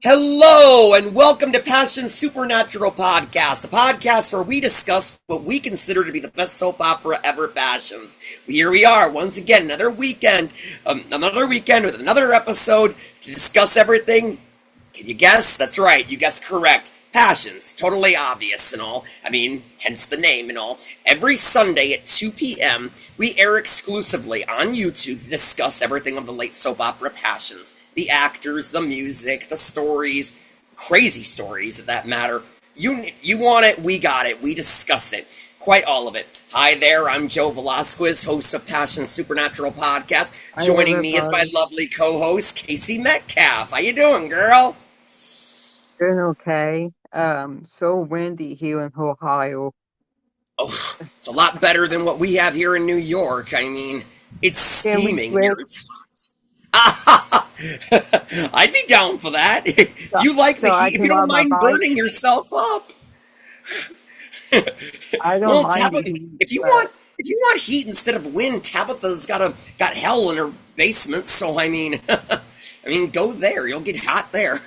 Hello and welcome to Passion Supernatural Podcast, the podcast where we discuss what we consider to be the best soap opera ever, Passions. Here we are once again, another weekend with another episode to discuss everything. Can you guess? That's right, you guessed correct. Passions, totally obvious and all. I mean, hence the name and all. Every Sunday at 2 p.m., we air exclusively on YouTube to discuss everything of the late soap opera Passions. The actors, the music, the stories, crazy stories at that matter. You want it, we got it, we discuss it. Quite all of it. Hi there, I'm Joe Velasquez, host of Passion Supernatural Podcast. Joining me is my lovely co-host, Casey Metcalf. How you doing, girl? Doing okay. So windy here in Ohio. Oh, it's a lot better than what we have here in New York. I mean, it's Can we steaming here. switch? It's hot. I'd be down for that. If So, you like the so I heat, if can you don't ride my mind bike? burning yourself up. I don't Well, mind the Tabitha, heat, if you but want if you want heat instead of wind, Tabitha's got hell in her basement, so I mean go there. You'll get hot there.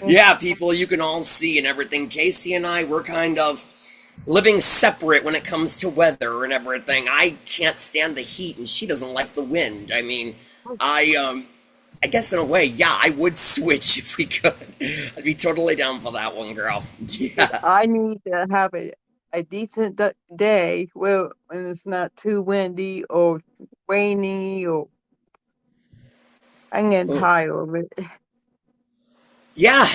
Yeah, people, you can all see and everything. Casey and I, we're kind of living separate when it comes to weather and everything. I can't stand the heat and she doesn't like the wind. I mean, I guess in a way, yeah, I would switch if we could. I'd be totally down for that one, girl. Yeah. I need to have a decent day where when it's not too windy or rainy or I'm getting Oh, tired of it. yeah.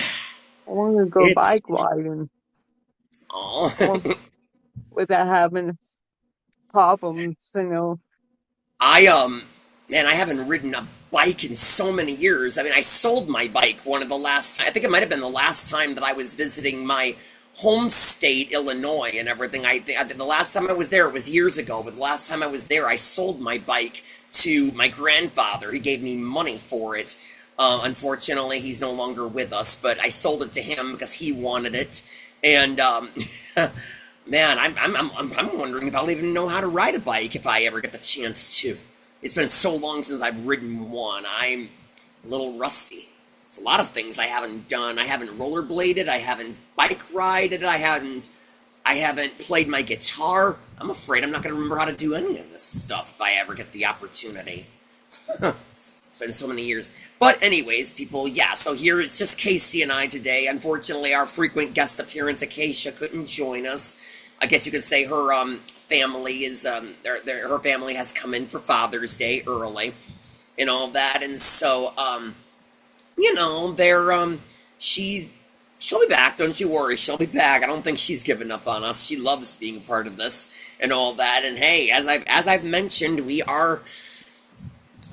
I want to go It's bike riding or oh. without having problems. I man, I haven't ridden a bike in so many years. I mean, I sold my bike one of the last. I think it might have been the last time that I was visiting my home state, Illinois, and everything. I think the last time I was there, it was years ago. But the last time I was there, I sold my bike to my grandfather. He gave me money for it. Unfortunately, he's no longer with us, but I sold it to him because he wanted it. And man, I'm wondering if I'll even know how to ride a bike if I ever get the chance to. It's been so long since I've ridden one. I'm a little rusty. There's a lot of things I haven't done. I haven't rollerbladed. I haven't bike rided. I haven't played my guitar. I'm afraid I'm not going to remember how to do any of this stuff if I ever get the opportunity. It's been so many years. But anyways, people, yeah, so here it's just Casey and I today. Unfortunately, our frequent guest appearance, Acacia, couldn't join us. I guess you could say her family is her family has come in for Father's Day early and all that, and so they're she'll be back, don't you worry, she'll be back. I don't think she's given up on us. She loves being a part of this and all that. And hey, as I've mentioned, we are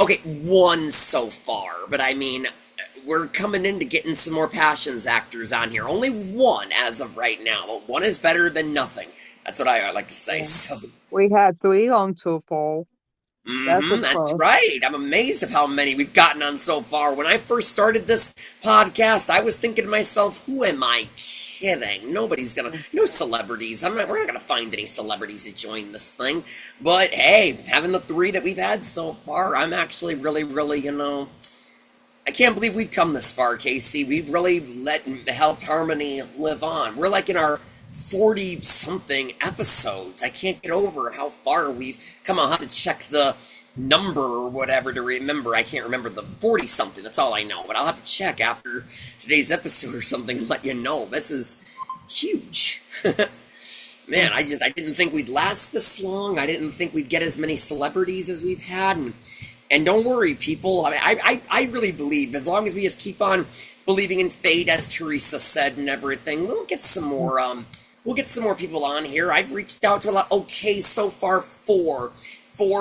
okay, one so far, but I mean, we're coming into getting some more Passions actors on here. Only one as of right now, but one is better than nothing. That's what I like to say. Yeah. So, We had three on so far. That's a that's plus. right. I'm amazed of how many we've gotten on so far. When I first started this podcast, I was thinking to myself, who am I kidding? No celebrities. We're not gonna find any celebrities to join this thing. But hey, having the three that we've had so far, I'm actually really, really, I can't believe we've come this far, Casey. We've really helped Harmony live on. We're like in our 40 something episodes. I can't get over how far we've come. I'll have to check the number or whatever to remember. I can't remember the 40 something. That's all I know. But I'll have to check after today's episode or something and let you know. This is huge. Man, I didn't think we'd last this long. I didn't think we'd get as many celebrities as we've had, and don't worry, people. I really believe as long as we just keep on believing in fate, as Teresa said, and everything, we'll get some more people on here. I've reached out to a lot. Okay, so far four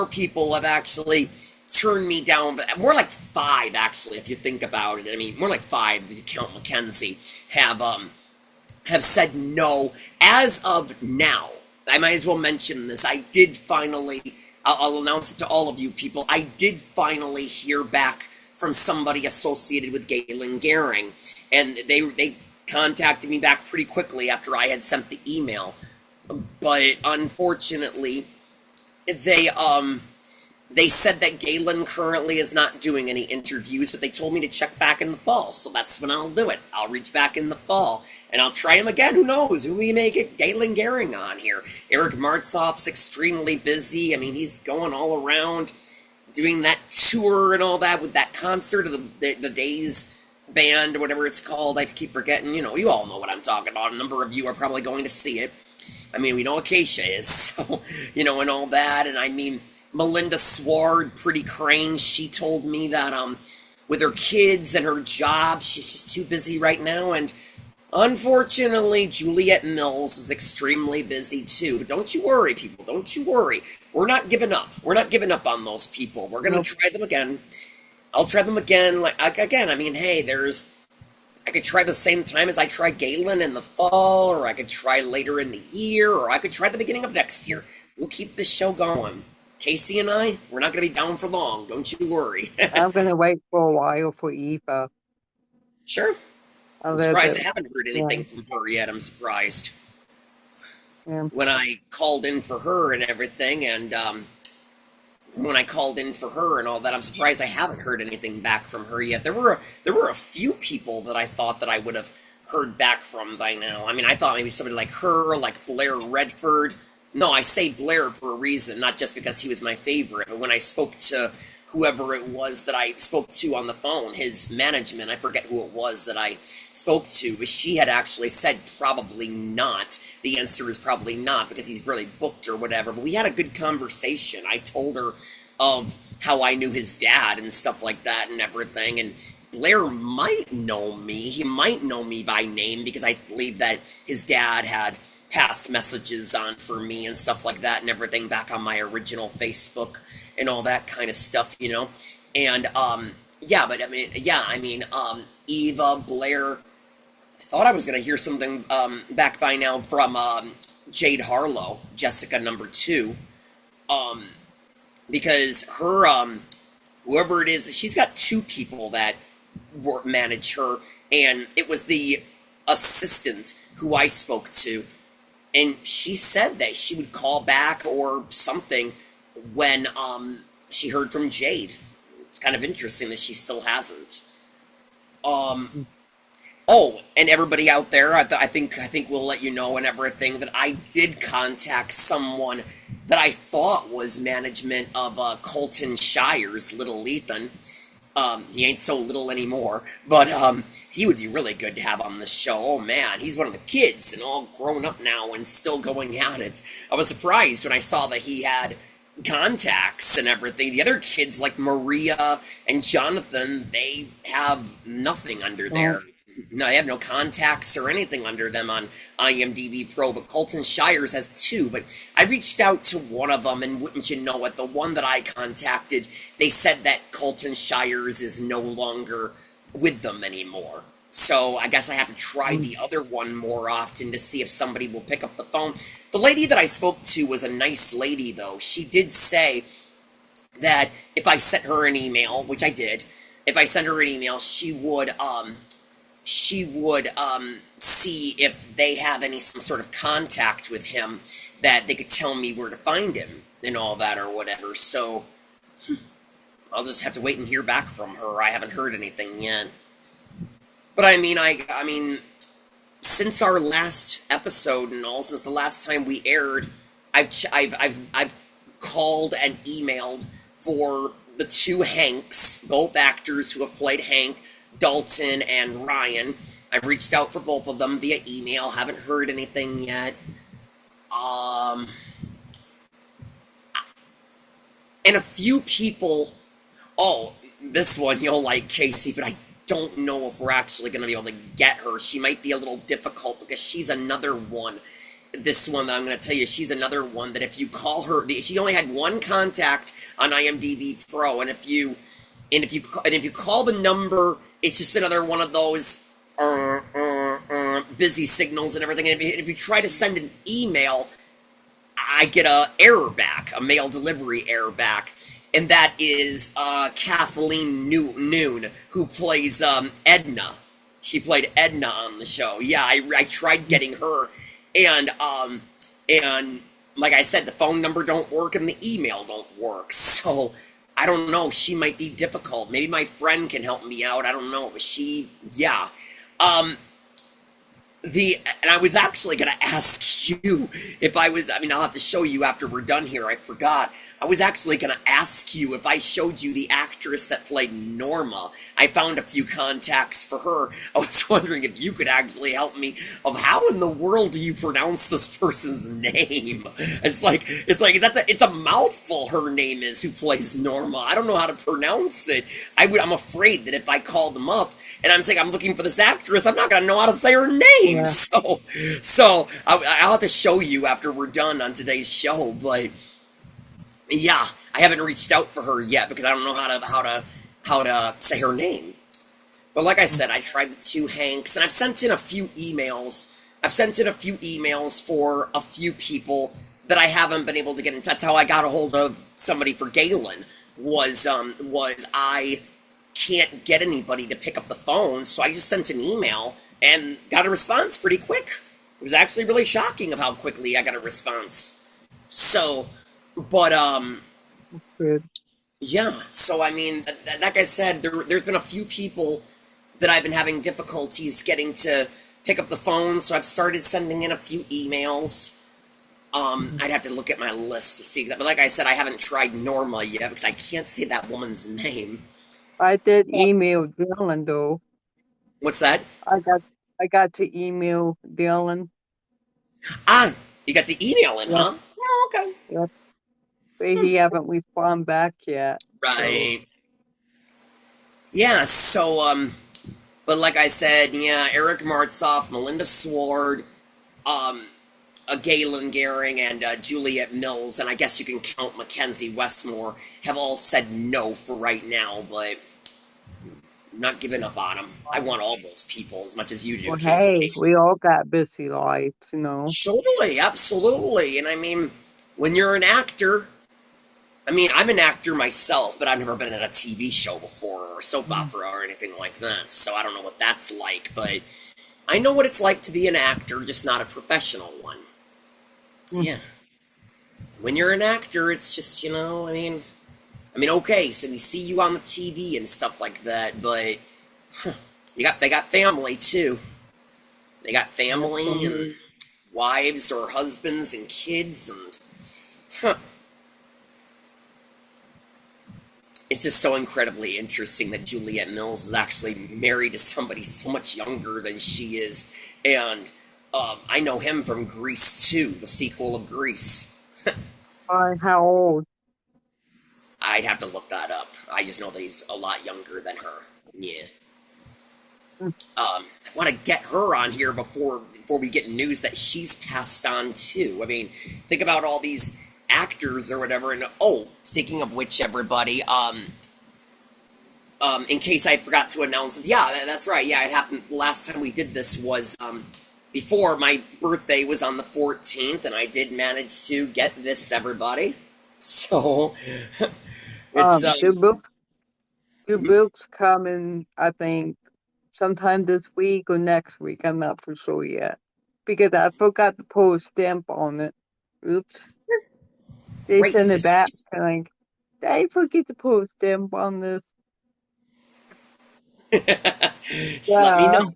people have actually turned me down, but more like five actually, if you think about it. I mean, more like five if you count Mackenzie have said no as of now. I might as well mention this. I did finally, I'll announce it to all of you people, I did finally hear back from somebody associated with Galen Gehring. And they contacted me back pretty quickly after I had sent the email. But unfortunately, they They said that Galen currently is not doing any interviews, but they told me to check back in the fall, so that's when I'll do it. I'll reach back in the fall, and I'll try him again. Who knows? Who we may get Galen Gehring on here. Eric Martzoff's extremely busy. I mean, he's going all around doing that tour and all that with that concert of the Days band or whatever it's called. I keep forgetting. You know, you all know what I'm talking about. A number of you are probably going to see it. I mean, we know Acacia is, so, you know, and all that. And I mean, Melinda Sward, Pretty Crane, she told me that with her kids and her job, she's just too busy right now. And unfortunately, Juliet Mills is extremely busy too. But don't you worry, people. Don't you worry. We're not giving up. We're not giving up on those people. We're gonna Nope. try them again. I'll try them again. Like again, I mean, hey, I could try the same time as I try Galen in the fall, or I could try later in the year, or I could try the beginning of next year. We'll keep this show going. Casey and I, we're not going to be down for long. Don't you worry. I'm gonna wait for a while for Eva. Sure. A I'm little surprised bit. I haven't heard Yeah. anything from her yet. I'm surprised. Yeah. When I called in for her and everything, and when I called in for her and all that, I'm surprised I haven't heard anything back from her yet. There were a few people that I thought that I would have heard back from by now. I mean, I thought maybe somebody like her, like Blair Redford. No, I say Blair for a reason, not just because he was my favorite, but when I spoke to whoever it was that I spoke to on the phone, his management, I forget who it was that I spoke to, but she had actually said probably not. The answer is probably not because he's really booked or whatever, but we had a good conversation. I told her of how I knew his dad and stuff like that and everything, and Blair might know me. He might know me by name because I believe that his dad had passed messages on for me and stuff like that and everything back on my original Facebook and all that kind of stuff, you know. And yeah, but I mean, Eva, Blair. I thought I was gonna hear something back by now from Jade Harlow, Jessica number two, um, because her whoever it is, she's got two people that manage her, and it was the assistant who I spoke to, and she said that she would call back or something when she heard from Jade. It's kind of interesting that she still hasn't. Um, oh, and everybody out there, I think we'll let you know and everything that I did contact someone that I thought was management of Colton Shire's Little Ethan. He ain't so little anymore, but he would be really good to have on the show. Oh man, he's one of the kids and all grown up now and still going at it. I was surprised when I saw that he had contacts and everything. The other kids like Maria and Jonathan, they have nothing under Well, their. No, they have no contacts or anything under them on IMDb Pro, but Colton Shires has two. But I reached out to one of them, and wouldn't you know it, the one that I contacted, they said that Colton Shires is no longer with them anymore. So I guess I have to try mm, the other one more often to see if somebody will pick up the phone. The lady that I spoke to was a nice lady, though. She did say that if I sent her an email, which I did, if I sent her an email, she would see if they have any some sort of contact with him that they could tell me where to find him and all that or whatever. So I'll just have to wait and hear back from her. I haven't heard anything yet. But I mean, since our last episode and all, since the last time we aired, I've called and emailed for the two Hanks, both actors who have played Hank, Dalton and Ryan. I've reached out for both of them via email. Haven't heard anything yet. Um, and a few people. Oh, this one you'll like, Casey, but I don't know if we're actually going to be able to get her. She might be a little difficult because she's another one. This one that I'm going to tell you, she's another one that if you call her, she only had one contact on IMDb Pro, and if you call the number, it's just another one of those busy signals and everything. And if you try to send an email, I get a error back, a mail delivery error back, and that is Kathleen Noon, who plays Edna. She played Edna on the show. Yeah, I tried getting her, and like I said, the phone number don't work and the email don't work. So I don't know. She might be difficult. Maybe my friend can help me out. I don't know. But she, yeah. Um, and I was actually going to ask you if I was. I mean, I'll have to show you after we're done here. I forgot. I was actually going to ask you if I showed you the actress that played Norma. I found a few contacts for her. I was wondering if you could actually help me of how in the world do you pronounce this person's name? It's a mouthful. Her name is who plays Norma. I don't know how to pronounce it. I'm afraid that if I call them up and I'm saying I'm looking for this actress, I'm not going to know how to say her name. Yeah. I'll have to show you after we're done on today's show. But yeah, I haven't reached out for her yet because I don't know how to say her name. But like I said, I tried the two Hanks, and I've sent in a few emails. I've sent in a few emails for a few people that I haven't been able to get in touch. That's how I got a hold of somebody for Galen. Was I can't get anybody to pick up the phone, so I just sent an email and got a response pretty quick. It was actually really shocking of how quickly I got a response. So, but Good. yeah. So I mean, like I said, there's been a few people that I've been having difficulties getting to pick up the phone, so I've started sending in a few emails. I'd have to look at my list to see that, but like I said, I haven't tried Norma yet because I can't say that woman's name. I did email Dylan though. What's that? I got I got to email Dylan. Ah, you got the email in, Yep, huh? Oh, okay. yep. But he haven't responded back yet. So Right. Yeah, but like I said, yeah, Eric Martzoff, Melinda Sward, um, Galen Gehring, and Juliet Mills, and I guess you can count Mackenzie Westmore, have all said no for right now, but I'm not giving up on them. I want all those people as much as you do, well, because hey, we all got busy lives. totally, absolutely, and I mean, when you're an actor, I mean, I'm an actor myself, but I've never been in a TV show before, or a soap Mm. opera, or anything like that, so I don't know what that's like, but I know what it's like to be an actor, just not a professional one. Mm. Yeah. When you're an actor, it's just, okay, so we see you on the TV and stuff like that, but they got family too. They got family and Absolutely. wives or husbands and kids, and huh, it's just so incredibly interesting that Juliet Mills is actually married to somebody so much younger than she is, and I know him from Grease 2, the sequel of Grease. How old? I'd have to look that up. I just know that he's a lot younger than her. Yeah. Mm. I want to get her on here before we get news that she's passed on too. I mean, think about all these actors or whatever. And oh, speaking of which, everybody, in case I forgot to announce it, yeah, that's right. Yeah, it happened last time we did this was before my birthday was on the 14th, and I did manage to get this, everybody. So it's The mhm. book's coming, I think, sometime this week or next week. I'm not for sure yet because I forgot to put a stamp on it. Oops. They Great send to it back see. and like, I forget to put a stamp on this. Just let me Yeah. know.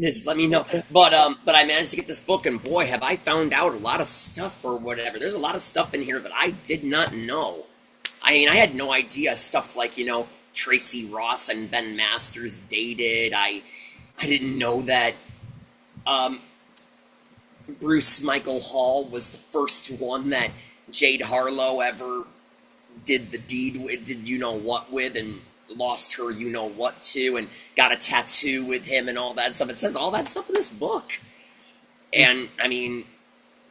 Just let me know. But I managed to get this book, and boy, have I found out a lot of stuff or whatever. There's a lot of stuff in here that I did not know. I mean, I had no idea stuff like Tracy Ross and Ben Masters dated. I didn't know that um, Bruce Michael Hall was the first one that Jade Harlow ever did the deed with, did you know what with, and lost her you know what to, and got a tattoo with him and all that stuff. It says all that stuff in this book. And I mean,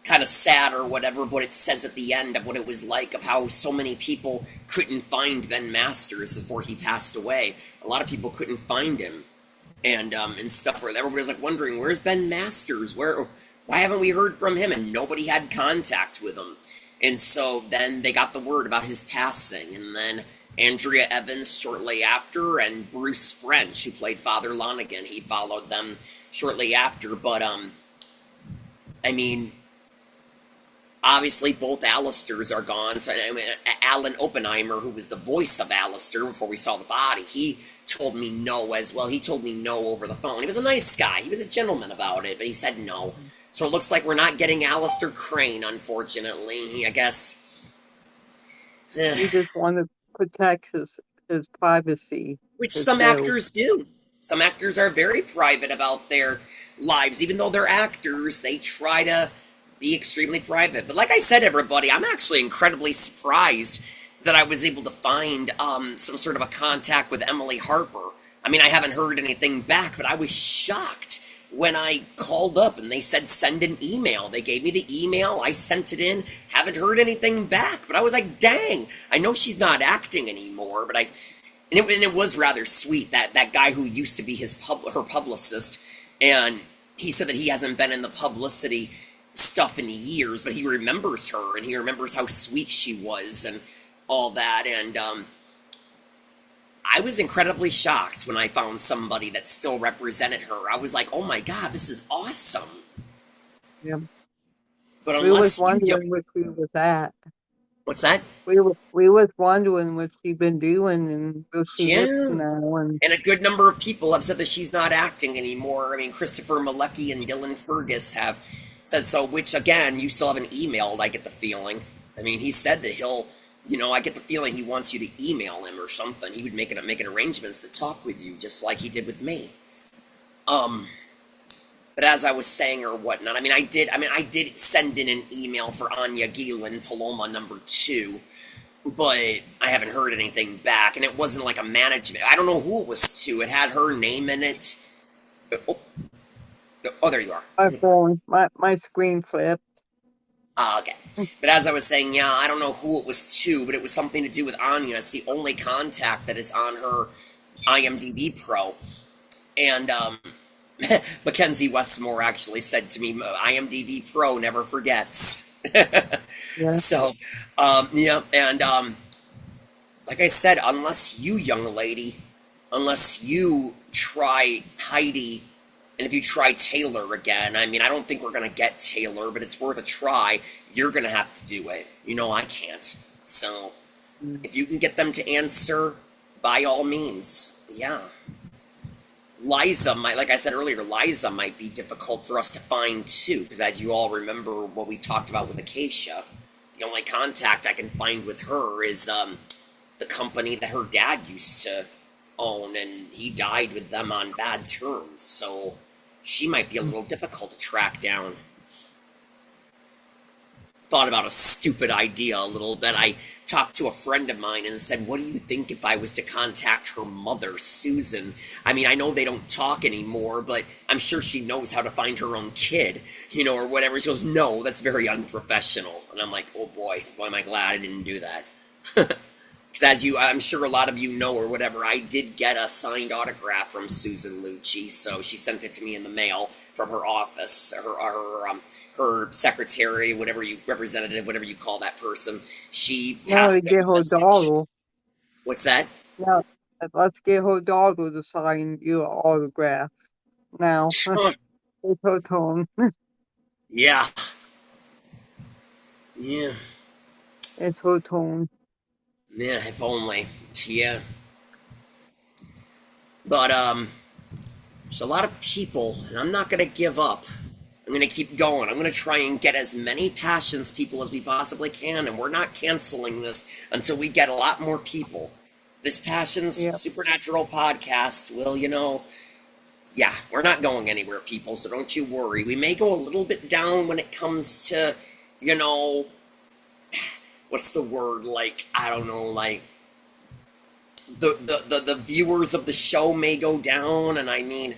kind of sad or whatever, but it says at the end of what it was like, of how so many people couldn't find Ben Masters before he passed away. A lot of people couldn't find him, and stuff where everybody was like wondering, where's Ben Masters? Why haven't we heard from him? And nobody had contact with him. And so then they got the word about his passing, and then Andrea Evans shortly after, and Bruce French, who played Father Lonigan, he followed them shortly after. But I mean, obviously both Allisters are gone. So I mean, Alan Oppenheimer, who was the voice of Allister before we saw the body, he told me no as well. He told me no over the phone. He was a nice guy. He was a gentleman about it, but he said no. So it looks like we're not getting Alistair Crane, unfortunately. I guess. He just wanted to protect his privacy, Which his some health. actors do. Some actors are very private about their lives. Even though they're actors, they try to be extremely private. But like I said, everybody, I'm actually incredibly surprised that I was able to find some sort of a contact with Emily Harper. I mean, I haven't heard anything back, but I was shocked when I called up and they said send an email. They gave me the email, I sent it in, haven't heard anything back. But I was like, dang, I know she's not acting anymore, but it was rather sweet that that guy who used to be her publicist, and he said that he hasn't been in the publicity stuff in years, but he remembers her and he remembers how sweet she was and all that. And I was incredibly shocked when I found somebody that still represented her. I was like, oh my god, this is awesome. Yeah. But We was unless you, wondering what she was at. what's that? We was wondering what she been doing and where she lives Yeah. now. And And a good number of people have said that she's not acting anymore. I mean, Christopher Malecki and Dylan Fergus have said so, which, again, you still haven't emailed, I get the feeling. I mean, he said that I get the feeling he wants you to email him or something. He would making arrangements to talk with you, just like he did with me. Um, but as I was saying or whatnot, I did send in an email for Anya Geelan, Paloma number 2, but I haven't heard anything back, and it wasn't like a management. I don't know who it was to. It had her name in it. Oh, oh, there you are. my phone, my screen flipped. Okay. But as I was saying, yeah, I don't know who it was to, but it was something to do with Anya. It's the only contact that is on her IMDb Pro. And Mackenzie Westmore actually said to me, IMDb Pro never forgets. Yeah. So, yeah, and like I said, unless you try Heidi, and if you try Taylor again, I mean, I don't think we're going to get Taylor, but it's worth a try. You're going to have to do it. You know, I can't. So, Mm. if you can get them to answer, by all means, yeah. Like I said earlier, Liza might be difficult for us to find too, because as you all remember what we talked about with Acacia, the only contact I can find with her is the company that her dad used to own, and he died with them on bad terms, so she might be a little difficult to track down. Thought about a stupid idea a little bit. I talked to a friend of mine and said, what do you think if I was to contact her mother, Susan? I mean, I know they don't talk anymore, but I'm sure she knows how to find her own kid, or whatever. She goes, no, that's very unprofessional. And I'm like, oh boy am I glad I didn't do that. Because I'm sure a lot of you know or whatever, I did get a signed autograph from Susan Lucci, so she sent it to me in the mail from her office, her secretary, representative, whatever you call that person. She Now to passed me get a her message. daughter. What's that? Now let's get her daughter to sign your autograph. Now it's her turn. Yeah, yeah, It's her turn. man, if only. Yeah, but there's a lot of people, and I'm not gonna give up. I'm going to keep going. I'm going to try and get as many Passions people as we possibly can, and we're not canceling this until we get a lot more people. This Passions Yeah. Supernatural podcast will, yeah, we're not going anywhere, people, so don't you worry. We may go a little bit down when it comes to, you know, what's the word? Like, I don't know, like, the viewers of the show may go down, and I mean,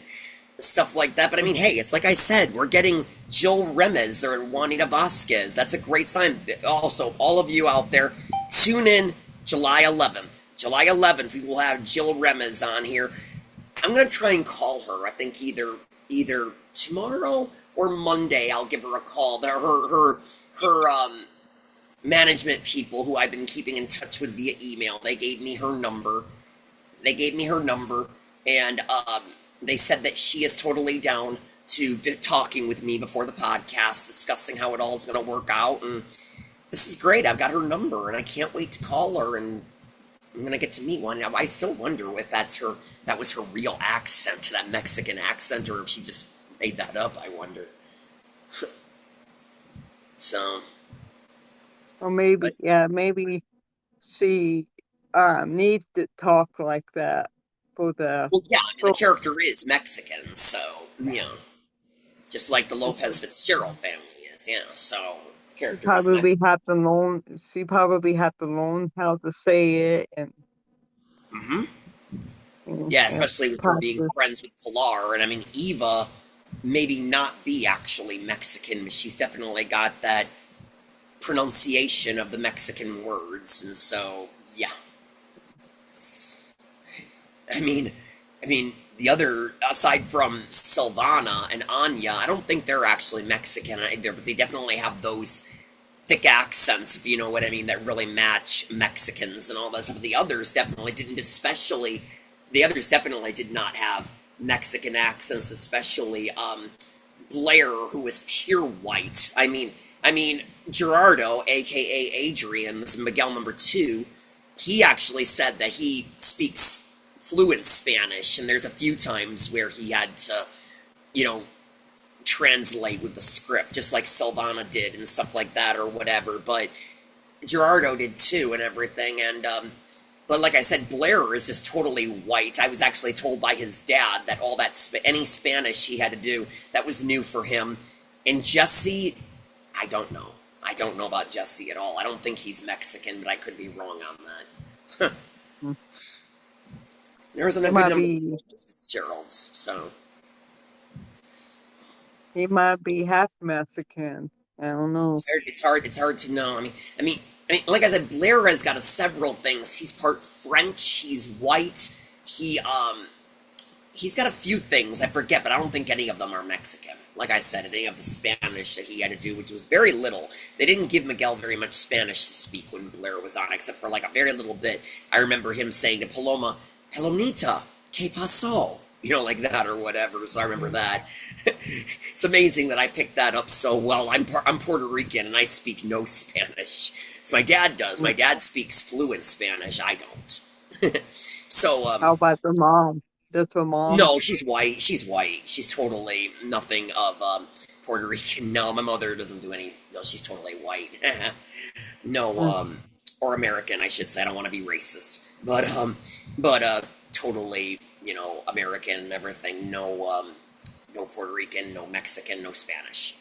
stuff like that. But I mean, hey, it's like I said, we're getting Jill Remez or Juanita Vasquez. That's a great sign. Also, all of you out there, tune in July 11th. July 11th, we will have Jill Remez on here. I'm gonna try and call her. I think either tomorrow or Monday. I'll give her a call. Her management people who I've been keeping in touch with via email. They gave me her number. And they said that she is totally down talking with me before the podcast, discussing how it all's going to work out. And this is great. I've got her number, and I can't wait to call her. And I'm going to get to meet one. I still wonder if that was her real accent, that Mexican accent, or if she just made that up. I wonder. So, Or but maybe she needs to talk like that for the well, yeah. I mean, the for character is Mexican, so just like the Lopez Fitzgerald family is. Yeah, so the character is Mexican. she probably had to learn how to say it Hmm. and, Yeah, and especially with her being practice. friends with Pilar, and I mean Eva, maybe not be actually Mexican, but she's definitely got that pronunciation of the Mexican words, and so yeah. I mean, I mean the other aside from Silvana and Anya, I don't think they're actually Mexican either, but they definitely have those thick accents, if you know what I mean, that really match Mexicans and all that stuff. The others definitely didn't, especially the others definitely did not have Mexican accents, especially Blair, who was pure white. I mean Gerardo, aka Adrian, this is Miguel number 2. He actually said that he speaks fluent Spanish, and there's a few times where he had to, you know, translate with the script, just like Sylvana did and stuff like that, or whatever. But Gerardo did too, and everything. And but like I said, Blair is just totally white. I was actually told by his dad that all that any Spanish he had to do that was new for him. And Jesse, I don't know. I don't know about Jesse at all. I don't think he's Mexican, but I could be wrong on that. Mm. There was a He good might number of be Fitzgeralds, so he might be half Mexican. I don't know. it's hard to know. Like I said, Blair has got several things. He's part French. He's white. He's got a few things I forget, but I don't think any of them are Mexican. Like I said, any of the Spanish that he had to do, which was very little. They didn't give Miguel very much Spanish to speak when Blair was on, except for like a very little bit. I remember him saying to Paloma, "Palomita, ¿qué pasó?" Like that or whatever. So I remember that. It's amazing that I picked that up so well. I'm Puerto Rican and I speak no Spanish. So my dad does. My Mm. dad speaks fluent Spanish. I don't. So How about the mom? Does the mom? no, she's white. She's white. She's totally nothing of Puerto Rican. No, my mother doesn't do any. No, she's totally white. No, Mm. or American, I should say. I don't want to be racist, but totally, American and everything. No, no Puerto Rican, no Mexican, no Spanish.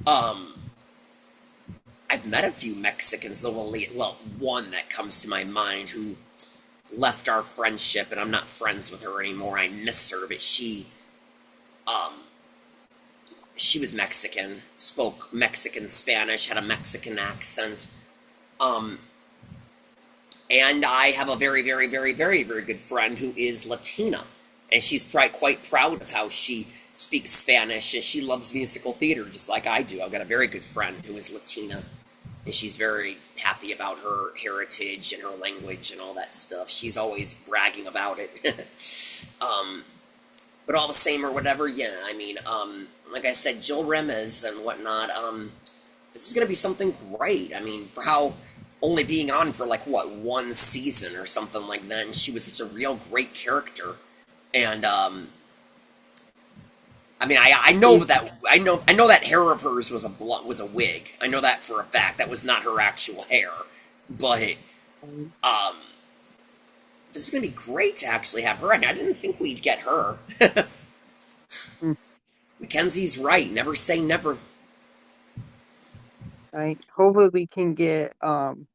Um, I've met a few Mexicans, though. Well, one that comes to my mind who left our friendship, and I'm not friends with her anymore. I miss her, but um, she was Mexican, spoke Mexican Spanish, had a Mexican accent. Um, and I have a very, very, very, very, very good friend who is Latina, and she's quite proud of how she speaks Spanish, and she loves musical theater just like I do. I've got a very good friend who is Latina, and she's very happy about her heritage and her language and all that stuff. She's always bragging about it. um, but all the same or whatever, yeah. Like I said, Jill Remez and whatnot. This is gonna be something great. For how only being on for like what, one season or something like that, and she was such a real great character. And I know that hair of hers was a wig. I know that for a fact. That was not her actual hair. But um, this is gonna be great to actually have her. I didn't think we'd get her. Mm. Mackenzie's right. Never say never. Right. Hopefully we can get um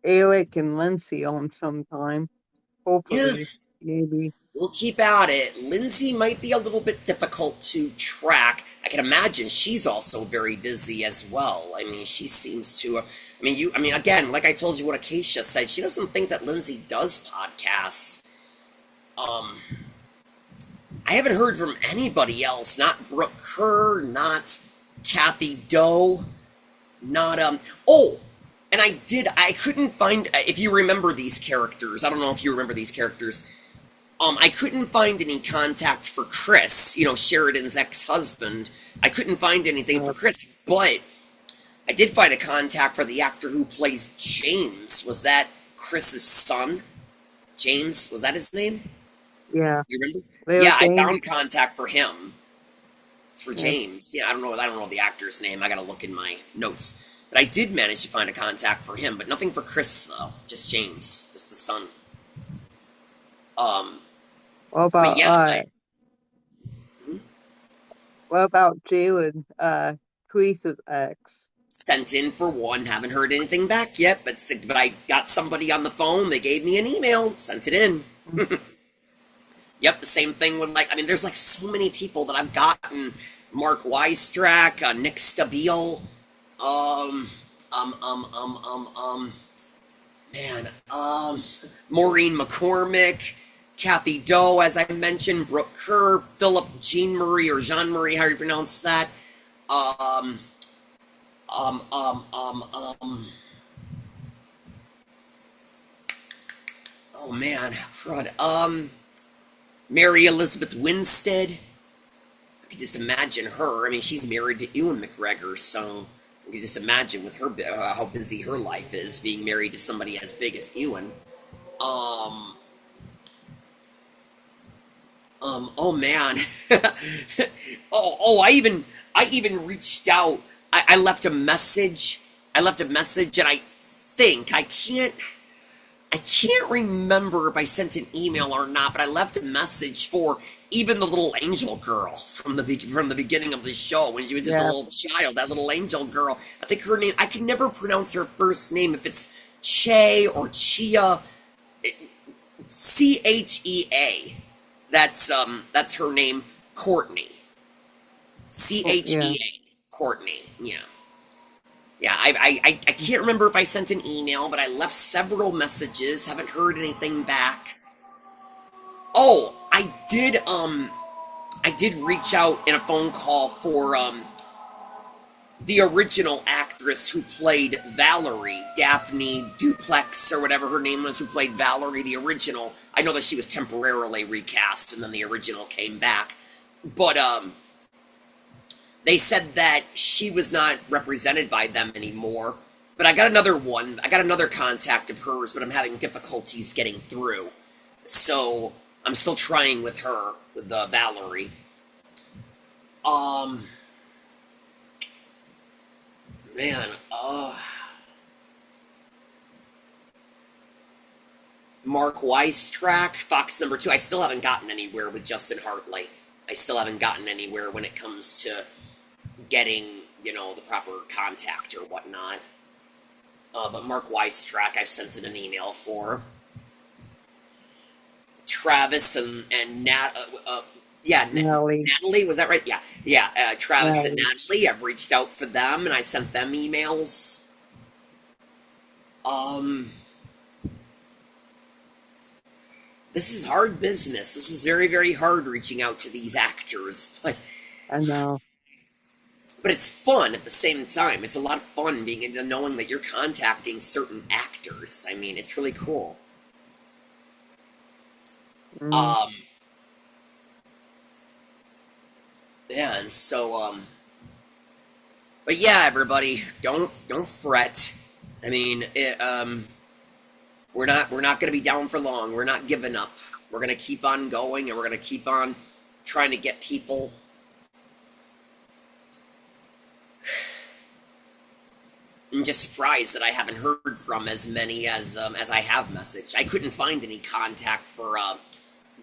Alec and Lindsay on sometime. Yeah, Hopefully, maybe. we'll keep at it. Lindsay might be a little bit difficult to track. I can imagine she's also very busy as well. She seems to. Again, like I told you, what Acacia said, she doesn't think that Lindsay does podcasts. Um, I haven't heard from anybody else. Not Brooke Kerr, not Kathy Doe, not Oh, and I couldn't find. If you remember these characters, I don't know if you remember these characters. I couldn't find any contact for Chris, Sheridan's ex-husband. I couldn't find anything for Uh, Chris, but I did find a contact for the actor who plays James. Was that Chris's son? James, was that his name? yeah, You remember? Leo Yeah, I James. found contact for him, for Yeah. James. Yeah, I don't know the actor's name. I gotta look in my notes. But I did manage to find a contact for him, but nothing for Chris though. Just James, just the son. Um, What but about yeah, what about Jalen, Teresa's ex? sent in for one. Haven't heard anything back yet, but I got somebody on the phone. They gave me an email, sent it in. Yep, the same thing with there's like so many people that I've gotten. Mark Weistrack, Nick Stabile, um, man, Maureen McCormick, Kathy Doe, as I mentioned, Brooke Kerr, Philip Jean Marie or Jean Marie, how do you pronounce that? Um, um, um, um, um, oh man, crud. Mary Elizabeth Winstead. I could just imagine her. I mean, she's married to Ewan McGregor, so you can just imagine with her how busy her life is, being married to somebody as big as Ewan. Um, oh man. I even reached out. I left a message. I left a message, and I can't remember if I sent an email or not, but I left a message for even the little angel girl from the beginning of the show when she was just a Yeah. little child. That little angel girl. I think her name. I can never pronounce her first name if it's Che or Chia. Chea. That's her name. Courtney. Yeah. Chea. Courtney. Yeah. Yeah, I can't remember if I sent an email, but I left several messages. Haven't heard anything back. Oh, I did reach out in a phone call for the original actress who played Valerie, Daphne Duplex or whatever her name was, who played Valerie, the original. I know that she was temporarily recast and then the original came back. But they said that she was not represented by them anymore. But I got another one. I got another contact of hers, but I'm having difficulties getting through. So I'm still trying with her, with the Valerie. Um, man, Mark Weistrack, Fox number two. I still haven't gotten anywhere with Justin Hartley. I still haven't gotten anywhere when it comes to getting, the proper contact or whatnot. But Mark Weistrack, I've sent in an email for. Travis and Nat, yeah, Nelly. Natalie, was that right? Yeah, yeah. Travis and Nelly. Natalie, I've reached out for them and I sent them emails. Um, this is hard business. This is very, very hard reaching out to these actors, but I know. it's fun at the same time. It's a lot of fun being knowing that you're contacting certain actors. I mean, it's really cool. Mm, Um, yeah, and so but yeah, everybody, don't fret. I mean, we're not going to be down for long. We're not giving up. We're going to keep on going, and we're going to keep on trying to get people. I'm just surprised that I haven't heard from as many as I have messaged. I couldn't find any contact for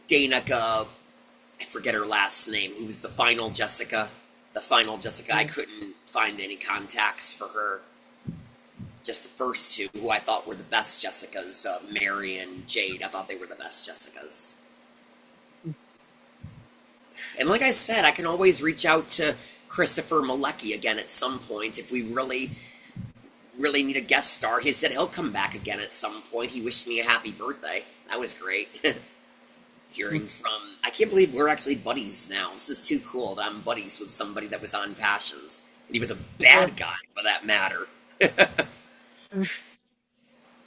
Danica. I forget her last name. Who was the final Jessica? The final Jessica. I mm, couldn't find any contacts for her. Just the first two, who I thought were the best Jessicas, Mary and Jade. I thought they were the best Jessicas. And like I said, I can always reach out to Christopher Malecki again at some point if we really, really need a guest star. He said he'll come back again at some point. He wished me a happy birthday. That was great. mm. Hearing from, I can't believe we're actually buddies now. This is too cool that I'm buddies with somebody that was on Passions. And he was a Yeah. bad guy, for that matter. Mm,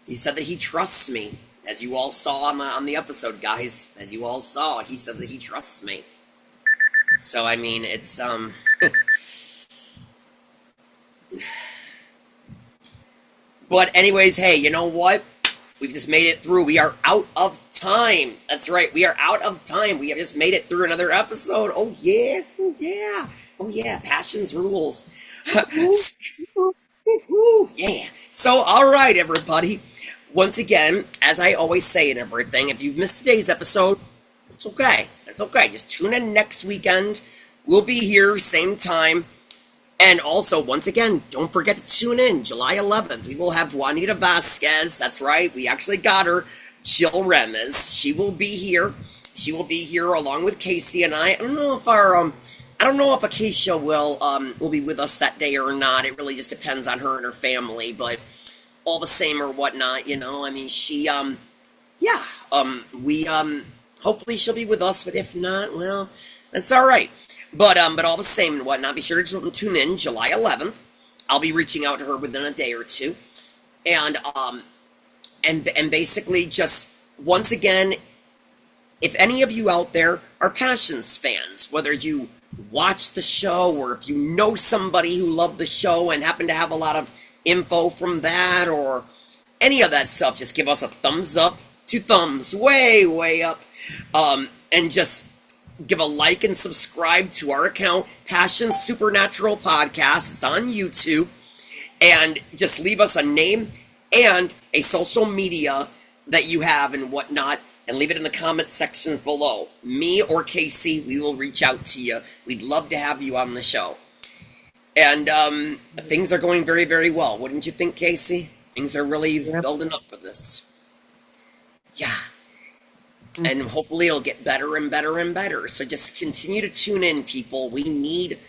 He said that he trusts me, as you all saw on the episode, guys, as you all saw, he said that he trusts me. So I mean, it's But anyways, hey, you know what? We've just made it through. We are out of time. That's right. We are out of time. We have just made it through another episode. Oh yeah. Oh yeah. Oh yeah. Passions rules. Woo, yeah. So, all right, everybody. Once again, as I always say and everything, if you've missed today's episode, it's okay. It's okay. Just tune in next weekend. We'll be here, same time. And also, once again, don't forget to tune in July 11th. We will have Juanita Vasquez. That's right. We actually got her. Jill Remes. She will be here. She will be here along with Casey and I. I don't know if Acacia will be with us that day or not. It really just depends on her and her family. But all the same or whatnot, you know. I mean, yeah. We hopefully she'll be with us. But if not, well, that's all right. But all the same and whatnot, be sure to tune in July 11th. I'll be reaching out to her within a day or two, and basically just once again, if any of you out there are Passions fans, whether you watch the show or if you know somebody who loved the show and happen to have a lot of info from that or any of that stuff, just give us a thumbs up, 2 thumbs, way up, and just give a like and subscribe to our account, Passion Supernatural Podcast. It's on YouTube. And just leave us a name and a social media that you have and whatnot. And leave it in the comment sections below. Me or Casey, we will reach out to you. We'd love to have you on the show. And things are going very, very well. Wouldn't you think, Casey? Things are really building up for this. Yeah. And hopefully it'll get better and better and better. So just continue to tune in, people. We need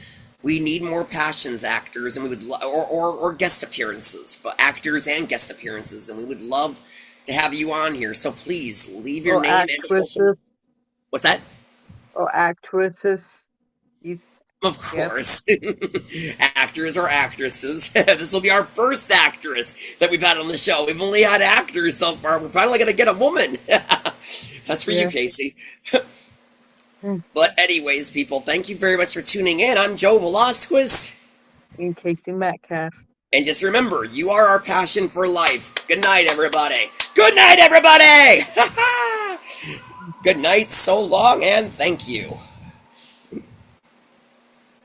more Passions actors, and we would or guest appearances, but actors and guest appearances, and we would love to have you on here. So please leave your name and social. What's that? Or actresses. Of course. Actors or actresses. This will be our first actress that we've had on the show. We've only had actors so far. We're finally going to get a woman. That's for you, Casey. But anyways, people, thank you very much for tuning in. I'm Joe Velasquez. And Casey Metcalf. And just remember, you are our passion for life. Good night, everybody. Good night, everybody! Good night, so long, and thank you.